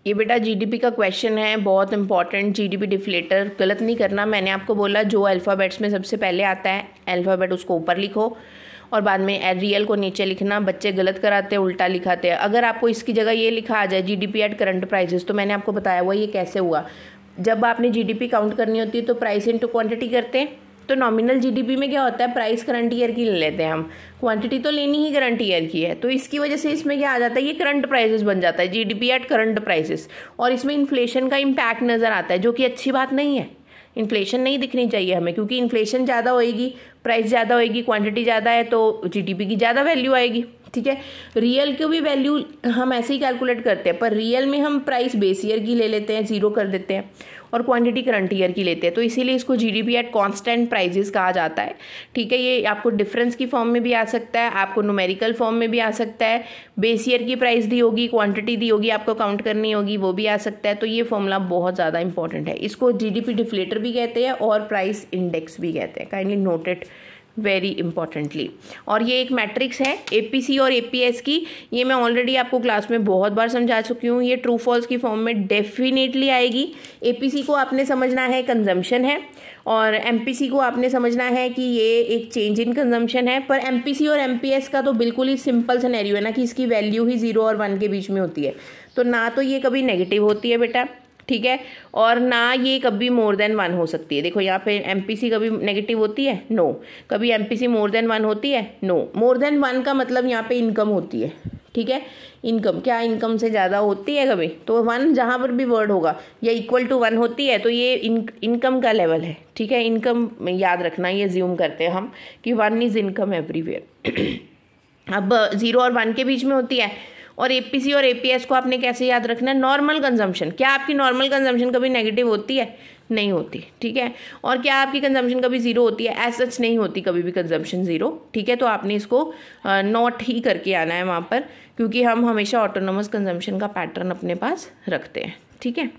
ये बेटा जीडीपी का क्वेश्चन है, बहुत इंपॉर्टेंट। जीडीपी डिफ्लेटर गलत नहीं करना। मैंने आपको बोला जो अल्फ़ाबेट्स में सबसे पहले आता है अल्फ़ाबेट उसको ऊपर लिखो और बाद में रियल को नीचे लिखना। बच्चे गलत कराते हैं, उल्टा लिखाते हैं। अगर आपको इसकी जगह ये लिखा आ जाए जीडीपी एट करंट प्राइसेस, तो मैंने आपको बताया हुआ ये कैसे हुआ। जब आपने जीडीपी काउंट करनी होती है तो प्राइस इनटू क्वांटिटी करते हैं। तो नॉमिनल जीडीपी में क्या होता है, प्राइस करंट ईयर की ले लेते हैं हम, क्वांटिटी तो लेनी ही करंट ईयर की है। तो इसकी वजह से इसमें क्या आ जाता है, ये करंट प्राइसेस बन जाता है, जीडीपी एट करंट प्राइसेस। और इसमें इन्फ्लेशन का इम्पैक्ट नज़र आता है, जो कि अच्छी बात नहीं है। इन्फ्लेशन नहीं दिखनी चाहिए हमें, क्योंकि इन्फ्लेशन ज़्यादा होएगी, प्राइस ज़्यादा होएगी, क्वांटिटी ज़्यादा है तो जीडीपी की ज़्यादा वैल्यू आएगी। ठीक है, रियल की भी वैल्यू हम ऐसे ही कैलकुलेट करते हैं, पर रियल में हम प्राइस बेस ईयर की ले लेते हैं, जीरो कर देते हैं, और क्वांटिटी करंट ईयर की लेते हैं। तो इसीलिए इसको जीडीपी एट कांस्टेंट प्राइसेस कहा जाता है। ठीक है, ये आपको डिफरेंस की फॉर्म में भी आ सकता है, आपको न्यूमेरिकल फॉर्म में भी आ सकता है। बेस ईयर की प्राइस दी होगी, क्वांटिटी दी होगी, आपको काउंट करनी होगी, वो भी आ सकता है। तो ये फॉर्मूला बहुत ज़्यादा इंपॉर्टेंट है। इसको जीडीपी डिफ्लेटर भी कहते हैं और प्राइस इंडेक्स भी कहते हैं। Kindly note it very importantly. और ये एक मैट्रिक्स है एपीसी और एपीएस की। ये मैं ऑलरेडी आपको क्लास में बहुत बार समझा चुकी हूँ। ये ट्रू फॉल्स की फॉर्म में डेफिनेटली आएगी। एपीसी को आपने समझना है कंजम्पशन है, और एमपीसी को आपने समझना है कि ये एक चेंज इन कंजम्पशन है। पर एमपीसी और एमपीएस का तो बिल्कुल ही सिंपल सिनेरियो है ना, कि इसकी वैल्यू ही 0 और 1 के बीच में होती है। तो ना तो ये कभी नेगेटिव होती है बेटा, ठीक है, और ना ये कभी मोर देन 1 हो सकती है। देखो यहाँ पे एमपीसी कभी नेगेटिव होती है, नो। कभी एमपीसी मोर देन 1 होती है, नो। मोर देन 1 का मतलब यहाँ पे इनकम होती है। ठीक है, इनकम क्या इनकम से ज़्यादा होती है कभी? तो 1 जहाँ पर भी वर्ड होगा या इक्वल टू 1 होती है तो ये इनकम का लेवल है। ठीक है, इनकम याद रखना, ये ज्यूम करते हैं हम कि 1 इज इनकम एवरीवेयर। अब 0 और 1 के बीच में होती है। और एपीसी और एपीएस को आपने कैसे याद रखना है, नॉर्मल कंजम्पशन। क्या आपकी नॉर्मल कंजम्पशन कभी नेगेटिव होती है? नहीं होती। ठीक है, और क्या आपकी कंजम्पशन कभी 0 होती है? एज सच नहीं होती कभी भी कंजम्पशन 0। ठीक है, तो आपने इसको नोट ही करके आना है वहाँ पर, क्योंकि हम हमेशा ऑटोनोमस कंजम्पशन का पैटर्न अपने पास रखते हैं। ठीक है।